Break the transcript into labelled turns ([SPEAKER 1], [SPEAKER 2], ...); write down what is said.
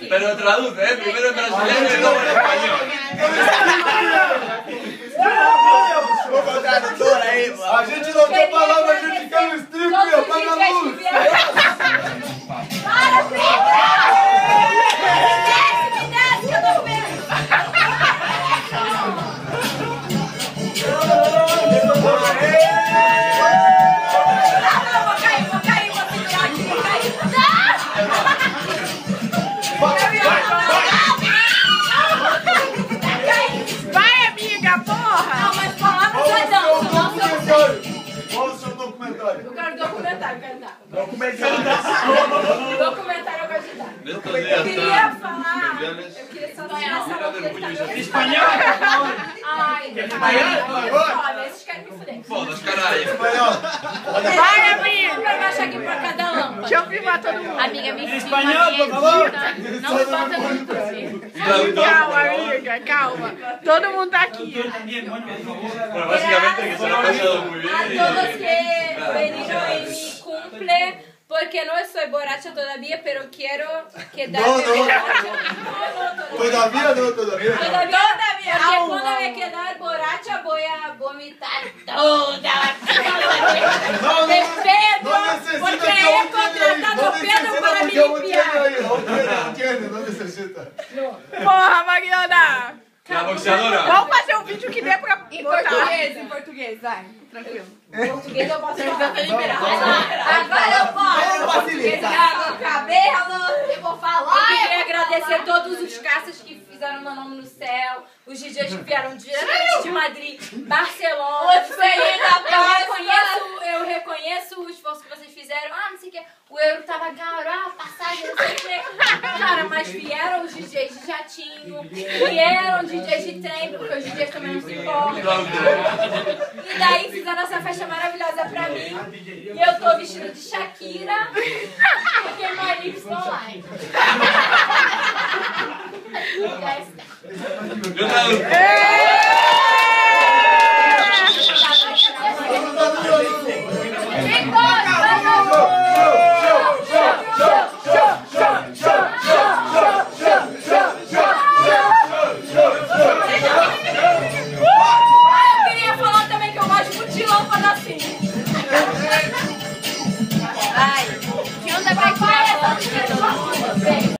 [SPEAKER 1] Pero traduce, primero en brasileño y luego en español.
[SPEAKER 2] Vou tradutor aí, mano.
[SPEAKER 3] A gente não quer palavra, a gente quer um strip, apaga a luz.
[SPEAKER 4] Para, filho! Me desce, que eu tô vendo! Não, vou cair, vou segurar aqui, vou cair.
[SPEAKER 5] Vai, amiga, porra!
[SPEAKER 4] Não, mas palavras é dança, não sou
[SPEAKER 3] Qual o seu documentário?
[SPEAKER 4] Eu quero documentário, quero dar.
[SPEAKER 2] Documentário.
[SPEAKER 4] Documentário eu gosto de dar.
[SPEAKER 1] Estos
[SPEAKER 4] Eu
[SPEAKER 1] días
[SPEAKER 4] queria
[SPEAKER 1] están
[SPEAKER 4] falar.
[SPEAKER 1] millones.
[SPEAKER 4] Eu queria só dar essa boca.
[SPEAKER 6] Espanhol?
[SPEAKER 4] Ai,
[SPEAKER 2] Espanhol?
[SPEAKER 4] esses querem me fuder.
[SPEAKER 1] Foda-se, caralho.
[SPEAKER 3] Espanhol.
[SPEAKER 5] Vai, amiga!
[SPEAKER 4] Eu vou achar aqui pra cada lâmpada.
[SPEAKER 5] Deixa eu filmar todo mundo.
[SPEAKER 4] Amiga, me
[SPEAKER 6] Espanhol, por favor.
[SPEAKER 4] Não me bota muito assim.
[SPEAKER 5] Calma, amiga, calma. Todo mundo tá aqui.
[SPEAKER 1] Bueno, básicamente que se lo ha pasado muy bien.
[SPEAKER 4] A todos que vinieron en mi cumple, porque no soy borracha todavía, pero quiero quedarme borracha.
[SPEAKER 3] Todavía não, todavía.
[SPEAKER 4] Todavía. Porque cuando me quedar borracha voy a vomitar toda la
[SPEAKER 3] Não,
[SPEAKER 4] de
[SPEAKER 3] não
[SPEAKER 4] Pedro,
[SPEAKER 3] necessita
[SPEAKER 4] porque
[SPEAKER 3] que
[SPEAKER 4] he
[SPEAKER 3] eu
[SPEAKER 4] contratado a Pedro para me
[SPEAKER 3] porque eu
[SPEAKER 4] limpiar.
[SPEAKER 3] entendo, não necessita.
[SPEAKER 5] Porra, Mariana!
[SPEAKER 1] La boxeadora.
[SPEAKER 5] Vamos fazer um vídeo que dê pra
[SPEAKER 7] Em
[SPEAKER 5] botar.
[SPEAKER 7] português, vai. Tranquilo.
[SPEAKER 4] Português eu posso falar.
[SPEAKER 7] liberado.
[SPEAKER 4] Agora eu
[SPEAKER 2] Vamos
[SPEAKER 4] posso.
[SPEAKER 2] facilitar.
[SPEAKER 4] O cabelo, eu vou falar. Eu queria agradecer todos os caças que fizeram meu nome no céu, os DJs que vieram diretamente de Madrid, Barcelona. Eu reconheço o esforço que vocês fizeram. Ah, não sei o que. O euro tava caro, a passagem, não sei o que. Cara, mas vieram os DJs de jatinho, vieram os DJs de trem, porque os DJs também não se importam. E daí fizeram essa festa maravilhosa pra mim. E eu tô vestida de Shakira, porque my lips don't lie.
[SPEAKER 1] Yo traduzco.